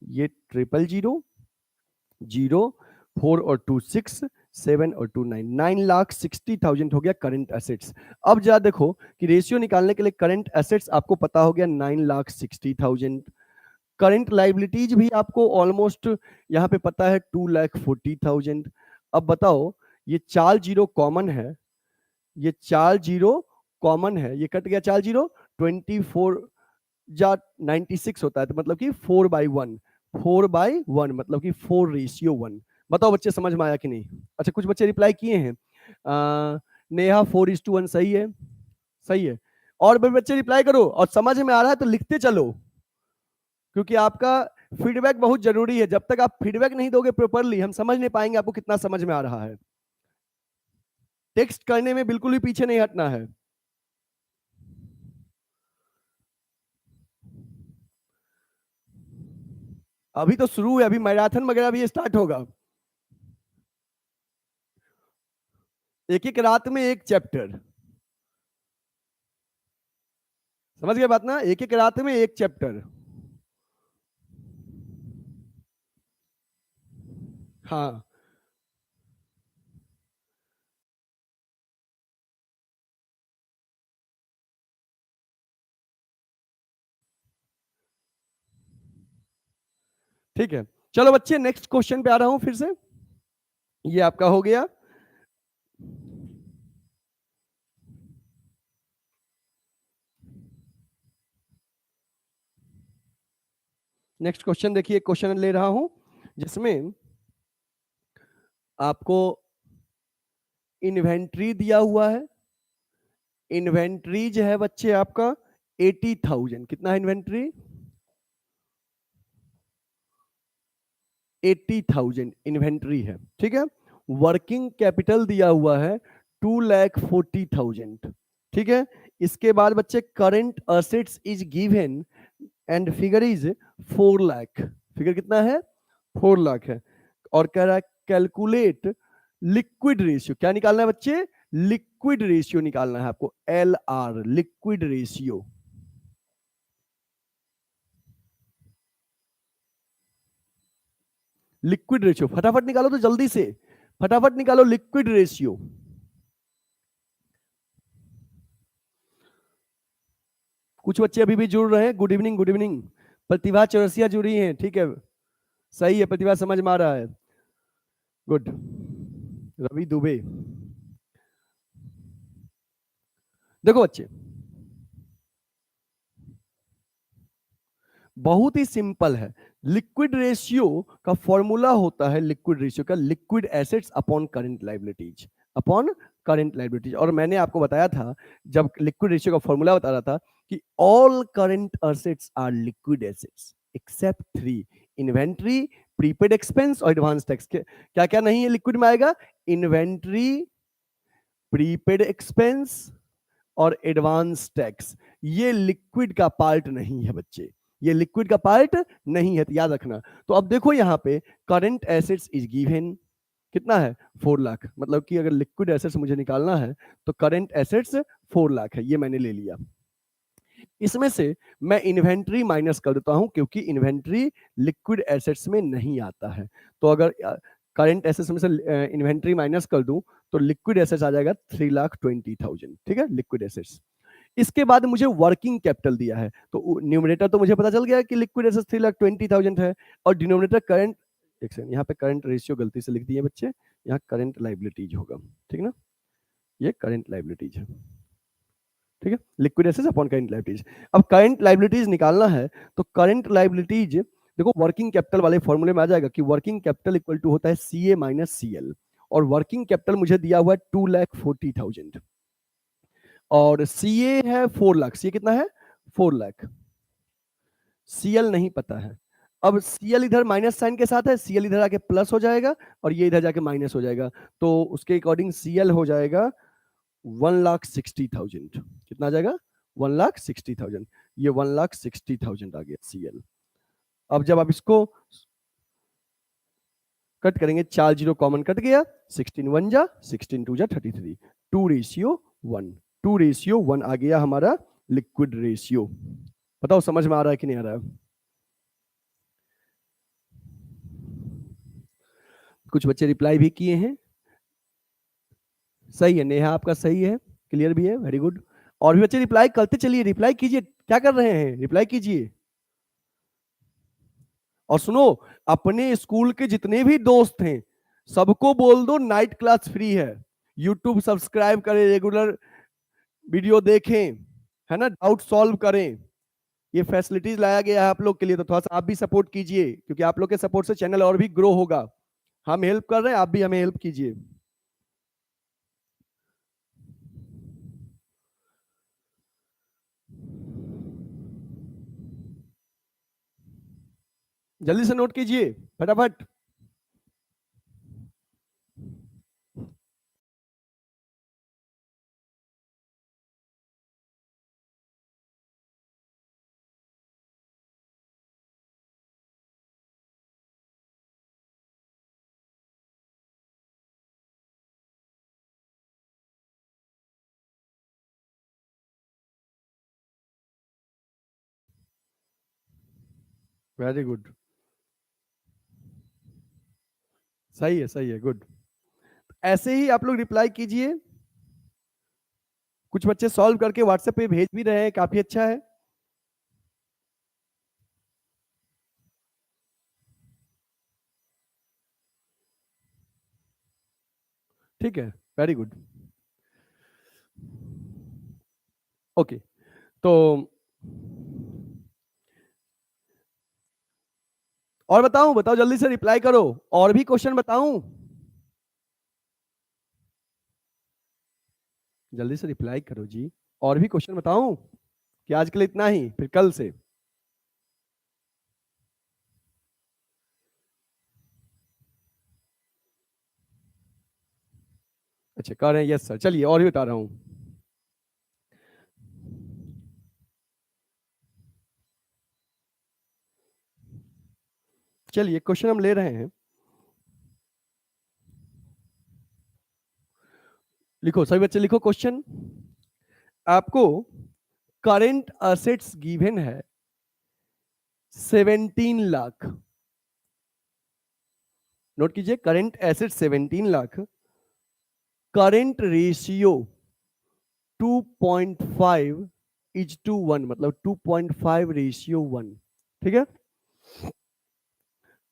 ये 000 0 4 और 2 6 7 और 2 9, 9,60,000 हो गया करंट एसेट्स। अब जरा देखो कि रेशियो निकालने के लिए करंट एसेट्स आपको पता हो गया 9,60,000, करंट लाइबिलिटीज भी आपको ऑलमोस्ट यहाँ पे पता है 2,40,000। अब बताओ, ये 4 जीरो कॉमन है, ये 4 जीरो कॉमन है, ये कट गया 4 जीरो, 24 जा 96 होता है, तो मतलब कि 4/1, 4/1 मतलब कि 4:1। बताओ बच्चे समझ में आया कि नहीं? अच्छा, कुछ बच्चे रिप्लाई किए हैं। नेहा 4:1 सही है, सही है। और भी बच्चे रिप्लाई करो, और समझ में आ रहा है तो लिखते चलो, क्योंकि आपका फीडबैक बहुत जरूरी है। जब तक आप फीडबैक नहीं दोगे प्रॉपरली, हम समझ नहीं पाएंगे आपको कितना समझ में आ रहा है। टेक्स्ट करने में बिल्कुल भी पीछे नहीं हटना है। अभी तो शुरू है, अभी मैराथन वगैरह भी स्टार्ट होगा। एक एक रात में एक चैप्टर, समझ गए बात ना? एक एक रात में एक चैप्टर। हाँ, ठीक है। चलो बच्चे, नेक्स्ट क्वेश्चन पे आ रहा हूं फिर से। ये आपका हो गया। नेक्स्ट क्वेश्चन देखिए, क्वेश्चन ले रहा हूं जिसमें आपको इन्वेंट्री दिया हुआ है। इन्वेंट्री जो है बच्चे आपका 80,000, कितना है इन्वेंट्री? 80,000 इन्वेंट्री है, ठीक है। वर्किंग कैपिटल दिया हुआ है 2,40,000, ठीक है। इसके बाद बच्चे current assets is given and figure is 4 lakh. Figure कितना है? 4 लाख है। और कह रहा है कैलकुलेट लिक्विड रेशियो। क्या निकालना है बच्चे? लिक्विड रेशियो निकालना है आपको, LR, liquid ratio. Liquid ratio फटाफट निकालो तो, जल्दी से फटाफट निकालो लिक्विड रेशियो। कुछ बच्चे अभी भी जुड़ रहे हैं। Good evening, good evening. Pratibha Chaurasia जुड़ी हैं, ठीक है, सही है। प्रतिभा समझ में आ रहा है, गुड। रवि दुबे, देखो बच्चे बहुत ही सिंपल है। लिक्विड रेशियो का फॉर्मूला होता है, लिक्विड रेशियो का, liquid assets upon current liabilities, upon current liabilities. और मैंने आपको बताया था जब लिक्विड रेशियो का फॉर्मूला बता रहा था कि all current assets are liquid assets except 3, inventory, prepaid expense और एडवांस टैक्स। क्या क्या नहीं है लिक्विड में आएगा? इन्वेंट्री, प्रीपेड एक्सपेंस और एडवांस टैक्स। ये लिक्विड का पार्ट नहीं है बच्चे, ये लिक्विड का पार्ट नहीं है, तो याद रखना। तो अब देखो यहाँ पे करंट एसेट्स इज गिवन, कितना है? 4 लाख। मतलब कि अगर लिक्विड एसेट्स मुझे निकालना है तो करंट एसेट्स 4 लाख है, ये मैंने ले लिया। इसमें से मैं इन्वेंट्री माइनस कर देता हूं, क्योंकि इन्वेंट्री लिक्विड एसेट्स में नहीं आता है। तो अगर करंट एसेट्स में से इन्वेंट्री माइनस कर दूं तो लिक्विड एसेट्स आ जाएगा 3,20,000, ठीक है, लिक्विड एसेट्स। इसके बाद मुझे वर्किंग कैपिटल दिया है, तो न्यूमरेटर तो मुझे पता चल गया कि लिक्विड एसेट्स 3,20,000 है, और डिनोमिनेटर करंट, एक सेकंड, यहाँ पे करंट रेशियो गलती से लिख दिए बच्चे, यहाँ करंट लाइबिलिटीज होगा, ठीक ना, ये करंट लाइबिलिटीज है, ठीक है, liquid assets upon current liabilities. अब करंट लाइबिलिटीज निकालना है तो करंट लाइबिलिटीज देखो वर्किंग कैपिटल वाले फॉर्मूले में आ जाएगा कि वर्किंग कैपिटल इक्वल टू होता है CA माइनस CL, और वर्किंग कैपिटल मुझे दिया हुआ है 2,40,000 और CA है 4 लाख। CA कितना है? 4 लाख। सीएल नहीं पता है। अब सीएल इधर माइनस साइन के साथ है, सीएल इधर आके प्लस हो जाएगा और ये इधर जाके माइनस हो जाएगा, तो उसके अकॉर्डिंग सीएल हो जाएगा 1,60,000। कितना आ जाएगा? 1,60,000। ये 1,60,000 आ गया सीएल। अब जब आप इसको कट करेंगे, 4 जीरो कॉमन कट गया, 16 1 जा 16 2 जा 33, 2:1, 2:1 आ गया हमारा लिक्विड रेशियो। बताओ समझ में आ रहा है कि नहीं आ रहा है? कुछ बच्चे रिप्लाई भी किए हैं। सही है नेहा, आपका सही है, क्लियर भी है, वेरी गुड। और भी बच्चे रिप्लाई करते चलिए, रिप्लाई कीजिए, क्या कर रहे हैं, रिप्लाई कीजिए। और सुनो, अपने स्कूल के जितने भी दोस्त हैं सबको बोल दो नाइट क्लास फ्री है, यूट्यूब सब्सक्राइब करें, रेगुलर वीडियो देखें, है ना, डाउट सॉल्व करें। ये फैसिलिटीज लाया गया है आप लोग के लिए, तो थोड़ा सा आप भी सपोर्ट कीजिए, क्योंकि आप लोग के सपोर्ट से चैनल और भी ग्रो होगा। हम हेल्प कर रहे हैं, आप भी हमें हेल्प कीजिए। जल्दी से नोट कीजिए फटाफट। वेरी गुड, सही है, गुड। ऐसे ही आप लोग रिप्लाई कीजिए। कुछ बच्चे सॉल्व करके व्हाट्सएप पे भेज भी रहे हैं, काफी अच्छा है। ठीक है, वेरी गुड। ओके, तो और बताऊं, बताओ जल्दी से रिप्लाई करो, और भी क्वेश्चन बताऊं? जल्दी से रिप्लाई करो जी, और भी क्वेश्चन बताऊं कि आज के लिए इतना ही, फिर कल से? अच्छा कह रहे हैं यस सर, चलिए और भी बता रहा हूं। चलिए क्वेश्चन हम ले रहे हैं, लिखो सभी बच्चे, लिखो क्वेश्चन। आपको करेंट असेट्स गिवन है 17 लाख। नोट कीजिए, current asset 17 lakh, current ratio 2.5:1, मतलब 2.5:1, ठीक है।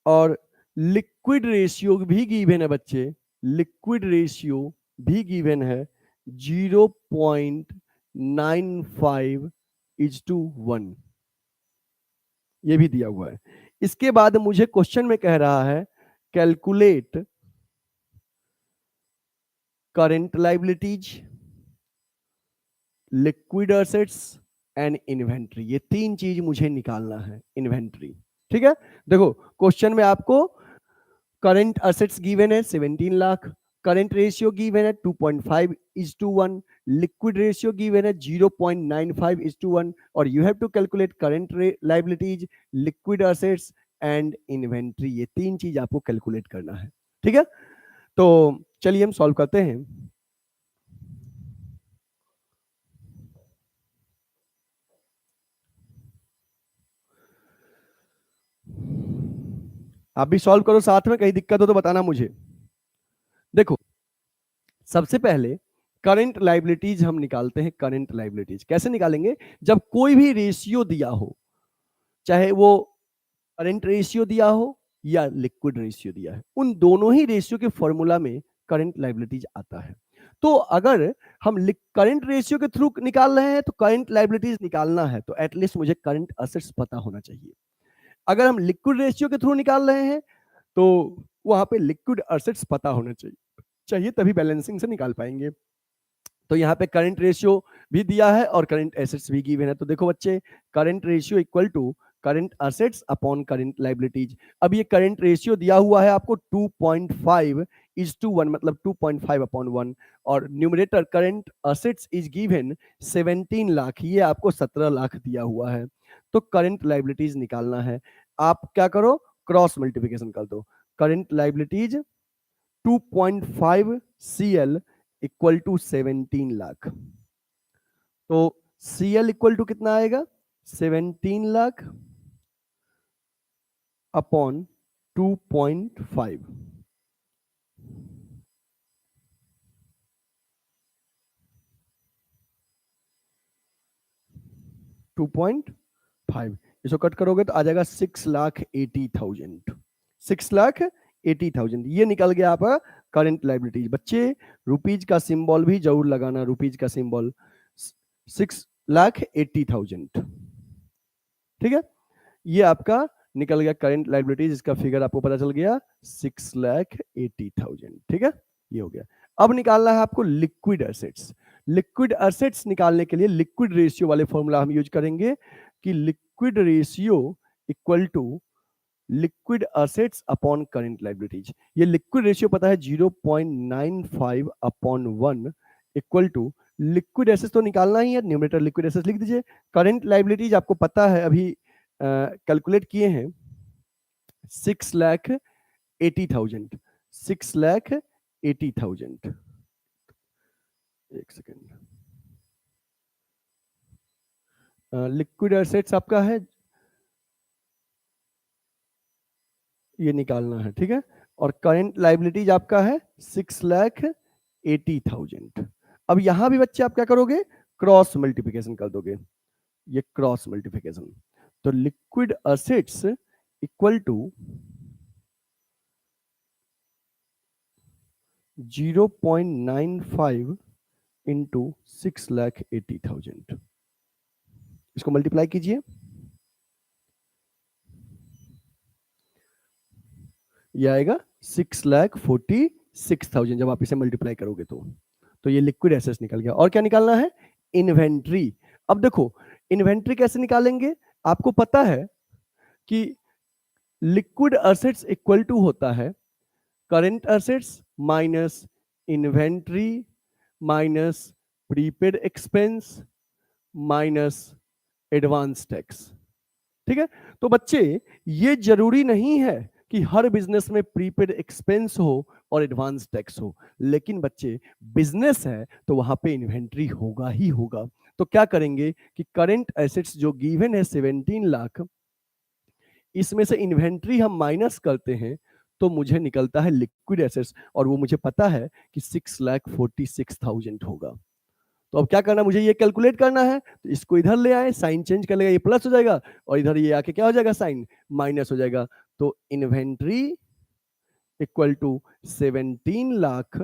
और लिक्विड रेशियो भी गिवन है बच्चे, लिक्विड रेशियो भी गिवन है 0.95:1, ये भी दिया हुआ है। इसके बाद मुझे क्वेश्चन में कह रहा है calculate current liabilities, liquid assets and inventory, ये तीन चीज मुझे निकालना है। इन्वेंट्री, ठीक है। देखो क्वेश्चन में आपको करंट एसेट्स गिवन है 17 लाख, करंट रेशियो गिवन है 2.5:1, लिक्विड रेशियो गिवन है 0.95:1, और you have to calculate current liabilities, liquid assets and inventory, ये तीन चीज आपको कैलकुलेट करना है, ठीक है। तो चलिए हम सॉल्व करते हैं। आप भी सॉल्व करो साथ में, कहीं दिक्कत हो तो बताना मुझे। देखो सबसे पहले करंट लाइबिलिटीज हम निकालते हैं। करंट लाइबिलिटीज कैसे निकालेंगे? जब कोई भी रेशियो दिया हो, चाहे वो करंट रेशियो दिया हो या लिक्विड रेशियो दिया है, उन दोनों ही रेशियो के फॉर्मूला में करंट लाइबिलिटीज आता है। तो अगर हम करंट रेशियो के थ्रू निकाल रहे हैं तो करंट लाइबिलिटीज निकालना है, तो एटलीस्ट मुझे करंट असेट्स पता होना चाहिए। अगर हम लिक्विड रेशियो के थ्रू निकाल रहे हैं तो वहां पे लिक्विड असेट्स पता होना चाहिए, तभी बैलेंसिंग से निकाल पाएंगे। तो यहाँ पे करंट रेशियो भी दिया है और करंट एसेट्स भी गिवन है। तो देखो बच्चे, current ratio equal to current assets upon current liabilities. अब ये करंट रेशियो दिया हुआ है आपको 2.5:1, मतलब 2.5 अपॉन 1, और numerator current assets is given 17 lakh, ये आपको 17 लाख दिया हुआ है। तो करंट लाइबिलिटीज निकालना है, आप क्या करो, क्रॉस मल्टीप्लिकेशन कर दो। Current liabilities 2.5 CL equal to 17 lakh, तो CL इक्वल टू कितना आएगा, 17 लाख अपॉन 2.5। 2.5 इसको कट करोगे तो आ जाएगा 6,80,000। 6,80,000 ये निकल गया आपका करंट लाइबिलिटीज। बच्चे रुपीज का सिंबल भी जरूर लगाना, रुपीज का सिंबल 6,80,000। ठीक है, ये आपका निकल गया करंट लाइबिलिटीज, इसका फिगर आपको पता चल गया 6,80,000। ठीक है, ये हो गया। अब निकालना है आपको लिक्विड एसेट्स। लिक्विड एसेट्स निकालने के लिए लिक्विड रेशियो वाले फॉर्मूला हम यूज करेंगे कि liquid ratio equal to liquid assets upon current liabilities. ये लिक्विड रेशियो पता है 0.95 upon 1 equal to liquid assets तो निकालना ही है, न्यूमरेटर लिक्विड एसेट्स लिख दीजिए। करंट लाइबिलिटीज आपको पता है, अभी कैलकुलेट किए हैं 6,80,000। 6,80,000, एक सेकेंड। लिक्विड एसेट्स आपका है, ये निकालना है, ठीक है। और करंट लाइबिलिटीज आपका है 6,80,000। अब यहां भी बच्चे आप क्या करोगे, क्रॉस मल्टीप्लिकेशन कर दोगे, ये क्रॉस मल्टीप्लिकेशन। तो liquid assets equal to 0.95 into 6,80,000, इसको मल्टीप्लाई कीजिए, ये आएगा 6,46,000 जब आप इसे मल्टीप्लाई करोगे तो ये लिक्विड एसेट्स निकल गया। और क्या निकालना है, इन्वेंट्री। अब देखो इन्वेंट्री कैसे निकालेंगे, आपको पता है कि लिक्विड एसेट्स इक्वल टू होता है current assets minus inventory minus prepaid expense minus advance tax. ठीक है, तो बच्चे ये जरूरी नहीं है कि हर बिजनेस में प्रीपेड एक्सपेंस हो और एडवांस टैक्स हो, लेकिन बच्चे बिजनेस है तो वहां पे इन्वेंट्री होगा ही होगा। तो क्या करेंगे कि करंट एसेट्स जो गिवन है 17 लाख, इसमें से इन्वेंट्री हम माइनस करते हैं तो मुझे निकलता है लिक्विड एसेट्स, और वो मुझे पता है कि 6,46,000 होगा। तो अब क्या करना, मुझे ये कैलकुलेट करना है, तो इसको इधर ले आए, साइन चेंज कर लेगा, ये प्लस हो जाएगा, और इधर ये आके क्या हो जाएगा, साइन माइनस हो जाएगा। तो inventory equal to 17 lakh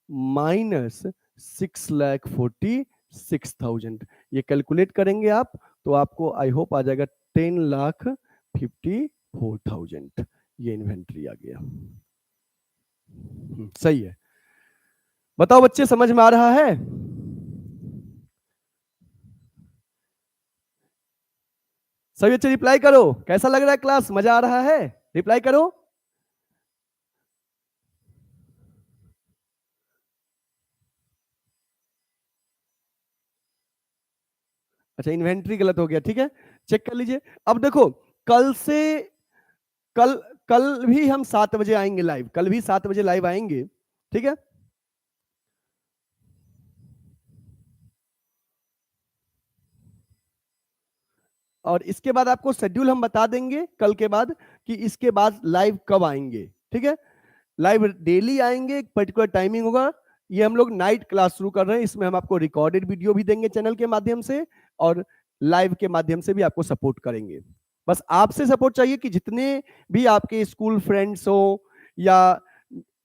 minus 6,46,000, ये कैलकुलेट करेंगे आप तो आपको आई होप आ जाएगा 10,54,000, ये इन्वेंट्री आ गया। सही है, बताओ बच्चे समझ में आ रहा है? सभी बच्चे रिप्लाई करो, कैसा लग रहा है क्लास, मजा आ रहा है? रिप्लाई करो। अच्छा इन्वेंट्री गलत हो गया, ठीक है, चेक कर लीजिए। अब देखो कल से कल कल भी हम 7 बजे आएंगे लाइव, कल भी 7 बजे लाइव आएंगे, ठीक है। और इसके बाद आपको शेड्यूल हम बता देंगे कल के बाद कि इसके बाद लाइव कब आएंगे, ठीक है। लाइव डेली आएंगे, एक पर्टिकुलर टाइमिंग होगा। ये हम लोग नाइट क्लास शुरू कर रहे हैं, इसमें हम आपको रिकॉर्डेड वीडियो भी देंगे चैनल के माध्यम से, और लाइव के माध्यम से भी आपको सपोर्ट करेंगे। बस आपसे सपोर्ट चाहिए कि जितने भी आपके स्कूल फ्रेंड्स हो या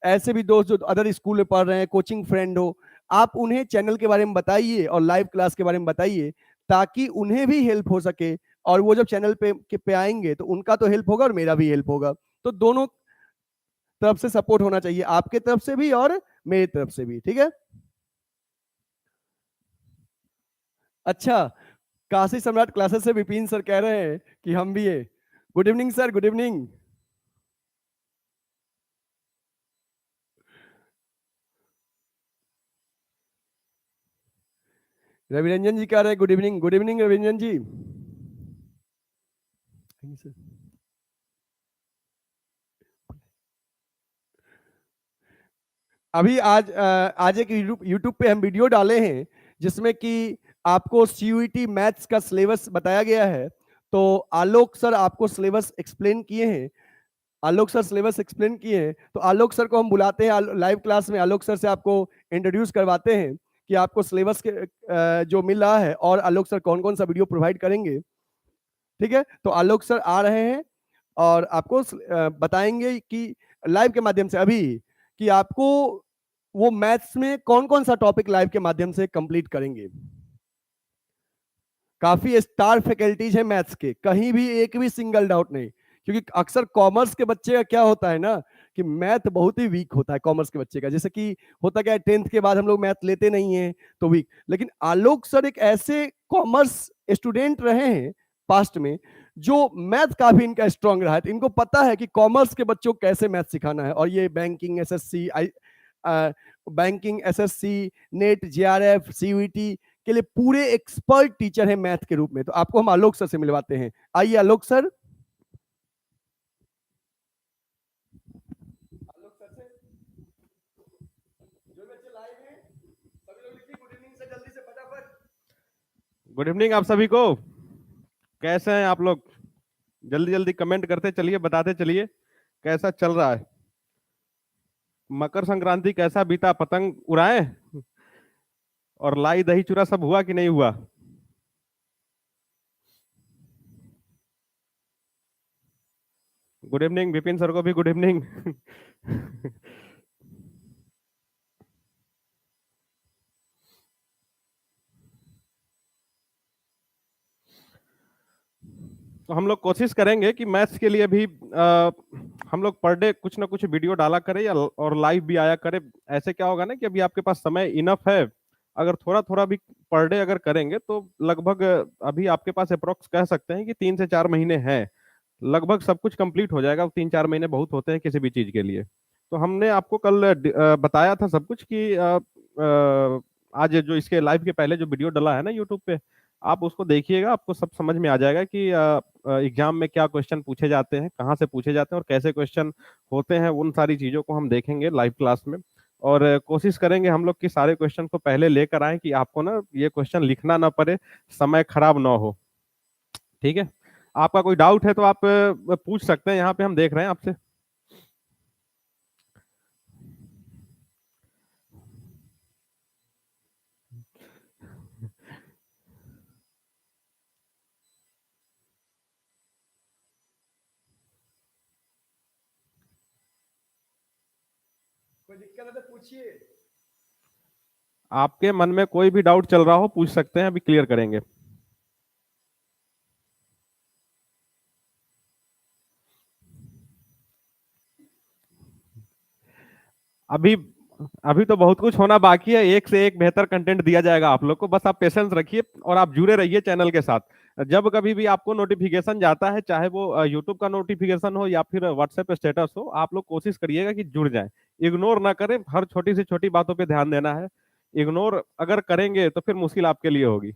ऐसे भी दोस्त जो अदर स्कूल में पढ़ रहे हैं, कोचिंग फ्रेंड हो, आप उन्हें चैनल के बारे में बताइए और लाइव क्लास के बारे में बताइए, ताकि उन्हें भी हेल्प हो सके, और वो जब चैनल पे आएंगे तो उनका तो हेल्प होगा और मेरा भी हेल्प होगा। तो दोनों तरफ से सपोर्ट होना चाहिए, आपके तरफ से भी और मेरी तरफ से भी, ठीक है। अच्छा, काशी सम्राट क्लासेस से विपिन सर कह रहे हैं कि हम भी है। Good evening sir, good evening. Raviranjan ji कह रहे हैं good evening, good evening Raviranjan ji. अभी आज एक यूट्यूब पे हम वीडियो डाले हैं जिसमें कि आपको सीयूईटी मैथ्स का सिलेबस बताया गया है। तो आलोक सर आपको सिलेबस एक्सप्लेन किए हैं, आलोक सर सिलेबस एक्सप्लेन किए हैं। तो आलोक सर को हम बुलाते हैं लाइव क्लास में, आलोक सर से आपको इंट्रोड्यूस करवाते हैं कि आपको सिलेबस के जो मिल रहा है और आलोक सर कौन कौन सा वीडियो प्रोवाइड करेंगे। ठीक है, तो आलोक सर आ रहे हैं और आपको बताएंगे कि लाइव के माध्यम से अभी कि आपको वो मैथ्स में कौन कौन सा टॉपिक लाइव के माध्यम से कंप्लीट करेंगे। काफी स्टार फैकल्टीज है मैथ्स के, कहीं भी एक भी सिंगल डाउट नहीं। क्योंकि अक्सर कॉमर्स के बच्चे का क्या होता है ना कि मैथ बहुत ही वीक होता है कॉमर्स के बच्चे का। जैसे कि होता क्या है, 10th के बाद हम लोग मैथ लेते नहीं है तो वीक। लेकिन आलोक सर एक ऐसे कॉमर्स स्टूडेंट रहे हैं पास्ट में जो मैथ काफी इनका स्ट्रांग रहा है। तो इनको पता है कि कॉमर्स के बच्चों को कैसे मैथ सिखाना है। और ये banking SSC, net, JRF, CUET के लिए पूरे एक्सपर्ट टीचर हैं मैथ के रूप में। तो आपको हम आलोक सर से मिलवाते हैं। आइए आलोक सर। आलोक सर से जो बच्चे लाइव हैं सभी लोग लिखिए गुड इवनिंग सर, जल्दी से फटाफट। गुड इवनिंग आप सभी को। कैसे हैं आप लोग? जल्दी जल्दी कमेंट करते चलिए, बताते चलिए कैसा चल रहा है। मकर संक्रांति कैसा बीता? पतंग उड़ाए और लाई दही चूरा सब हुआ कि नहीं हुआ? गुड इवनिंग विपिन सर को भी गुड इवनिंग। तो हम लोग कोशिश करेंगे कि मैथ्स के लिए भी हम लोग पर डे कुछ ना कुछ वीडियो डाला करें या और लाइव भी आया करें। ऐसे क्या होगा ना कि अभी आपके पास समय इनफ है। अगर थोड़ा थोड़ा भी पर डे अगर करेंगे तो लगभग अभी आपके पास अप्रोक्स कह सकते हैं कि 3 से 4 महीने हैं, लगभग सब कुछ कंप्लीट हो जाएगा। 3 4 महीने बहुत होते हैं किसी भी चीज के लिए। तो हमने आपको कल बताया था सब कुछ कि आज जो इसके लाइव के पहले जो वीडियो डला है ना यूट्यूब पे, आप उसको देखिएगा, आपको सब समझ में आ जाएगा कि एग्जाम में क्या क्वेश्चन पूछे जाते हैं, कहाँ से पूछे जाते हैं और कैसे क्वेश्चन होते हैं। उन सारी चीजों को हम देखेंगे लाइव क्लास में। और कोशिश करेंगे हम लोग कि सारे क्वेश्चन को पहले लेकर आए कि आपको ना ये क्वेश्चन लिखना ना पड़े, समय खराब ना हो। ठीक है, आपका कोई डाउट है तो आप पूछ सकते हैं, यहाँ पे हम देख रहे हैं आपसे। कोई दिक्कत है तो पूछिए। आपके मन में कोई भी डाउट चल रहा हो पूछ सकते हैं, अभी क्लियर करेंगे। अभी अभी तो बहुत कुछ होना बाकी है, एक से एक बेहतर कंटेंट दिया जाएगा आप लोग को। बस आप पेशेंस रखिए और आप जुड़े रहिए चैनल के साथ। जब कभी भी आपको नोटिफिकेशन जाता है, चाहे वो यूट्यूब का नोटिफिकेशन हो या फिर व्हाट्सएप स्टेटस हो, आप लोग कोशिश करिएगा कि जुड़ जाएं। इग्नोर ना करें, हर छोटी से छोटी बातों पे ध्यान देना है। इग्नोर अगर करेंगे तो फिर मुश्किल आपके लिए होगी।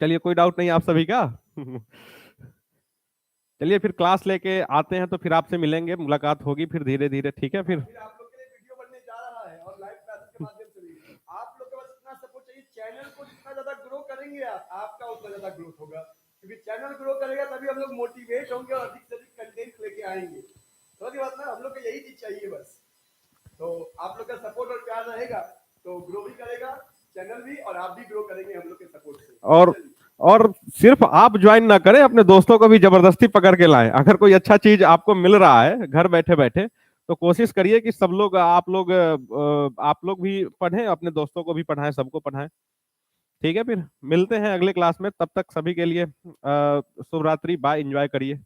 चलिए, कोई डाउट नहीं आप सभी का। चलिए फिर क्लास लेके आते हैं तो फिर आपसे मिलेंगे, मुलाकात होगी फिर धीरे धीरे। ठीक है फिर। फिर आप लोग के लिए वीडियो बनने जा रहा है और लाइव क्लासेस के माध्यम से भी आप लोग के बस इतना सपोर्ट चाहिए। चैनल को जितना ज्यादा ग्रो करेंगे आप, आपका उतना ज्यादा ग्रोथ होगा। क्योंकि चैनल ग्रो करेगा तभी हम लोग मोटिवेट होंगे और अधिक से अधिक कंटेंट लेके आएंगे। समझ गए बात ना? हम लोग को यही चीज चाहिए बस। तो आप लोग का सपोर्ट और प्यार रहेगा तो ग्रो भी करेगा चैनल भी, और आप भी ग्रो करेंगे हम लोग के सपोर्ट से। और सिर्फ आप ज्वाइन ना करें, अपने दोस्तों को भी जबरदस्ती पकड़ के लाएं। अगर कोई अच्छा चीज आपको मिल रहा है घर बैठे बैठे तो कोशिश करिए कि सब लोग आप लोग भी पढ़ें, अपने दोस्तों को भी पढ़ाएं, सबको पढ़ाएं। ठीक है, फिर मिलते हैं अगले क्लास में। तब तक सभी के लिए शुभ रात्रि, बाय, एंजॉय करिए।